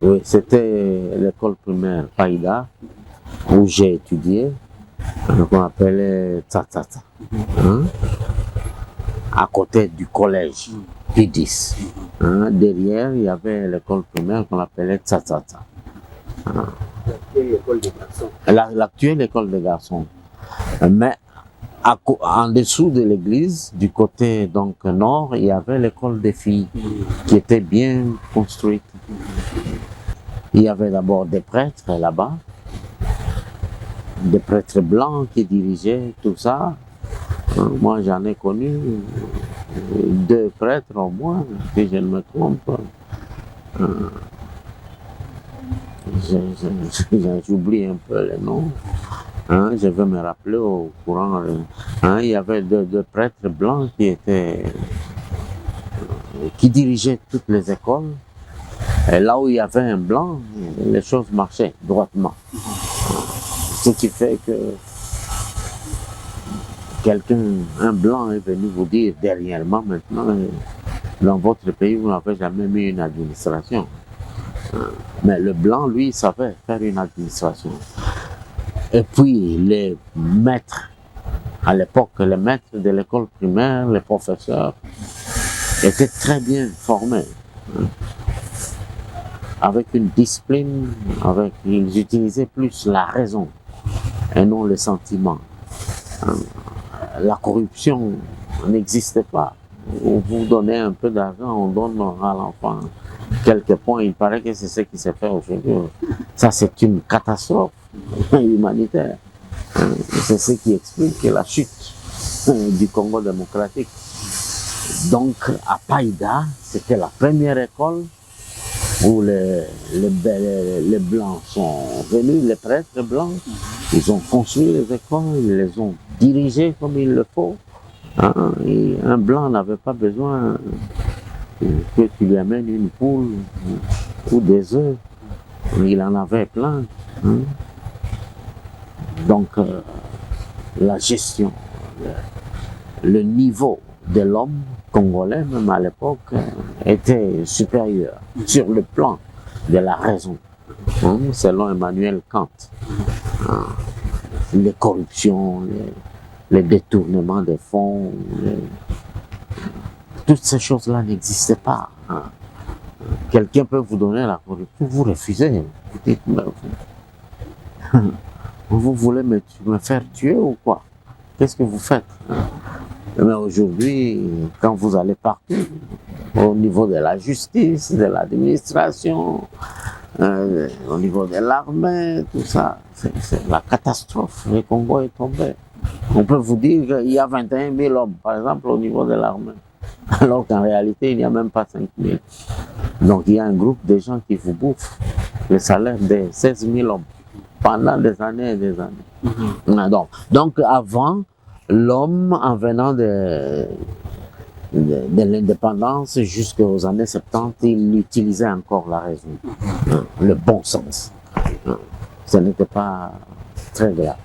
Oui, c'était l'école primaire Païda, où j'ai étudié, qu'on appelait Tsatata, hein, à côté du collège P10. Hein, derrière, il y avait l'école primaire qu'on appelait Tsatata. Hein. L'actuelle école des garçons. L'actuelle école des garçons. Mais en dessous de l'église, du côté donc nord, il y avait l'école des filles qui était bien construite. Il y avait d'abord des prêtres là-bas, des prêtres blancs qui dirigeaient tout ça. Moi, j'en ai connu 2 prêtres au moins, si je ne me trompe. J'oublie un peu les noms. Hein, je vais me rappeler au courant. Hein, il y avait 2 prêtres blancs qui dirigeaient toutes les écoles. Et là où il y avait un blanc, les choses marchaient droitement. Ce qui fait que un blanc est venu vous dire dernièrement maintenant, dans votre pays, vous n'avez jamais mis une administration. Mais le blanc, lui, savait faire une administration. Et puis, les maîtres, à l'époque, les maîtres de l'école primaire, les professeurs, étaient très bien formés. Avec une discipline, ils utilisaient plus la raison et non le sentiment. La corruption n'existait pas. Vous donnez un peu d'argent, on donne à l'enfant quelques points. Il paraît que c'est ce qui s'est fait aujourd'hui. Ça, c'est une catastrophe humanitaire. C'est ce qui explique la chute du Congo démocratique. Donc, à Païda, c'était la première école où les blancs sont venus, les prêtres blancs. Ils ont construit les écoles, ils les ont dirigées comme il le faut. Hein, et un blanc n'avait pas besoin que tu lui amènes une poule ou des œufs. Il en avait plein. Hein. Donc, la gestion, le niveau de l'homme congolais, même à l'époque, était supérieur sur le plan de la raison, hein, selon Emmanuel Kant. Hein. Les corruptions, les détournements des fonds, toutes ces choses-là n'existaient pas. Hein. Quelqu'un peut vous donner la corruption, vous refusez. Vous dites, mais vous voulez me faire tuer ou quoi? Qu'est-ce que vous faites? Mais aujourd'hui, quand vous allez partout, au niveau de la justice, de l'administration, au niveau de l'armée, tout ça, c'est la catastrophe. Le Congo est tombé. On peut vous dire qu'il y a 21 000 hommes, par exemple, au niveau de l'armée. Alors qu'en réalité, il n'y a même pas 5 000. Donc il y a un groupe de gens qui vous bouffent le salaire de 16 000 hommes pendant des années et des années. Donc avant, l'homme, en venant de l'indépendance jusqu'aux années 70, il utilisait encore la raison, le bon sens. Ce n'était pas très grave.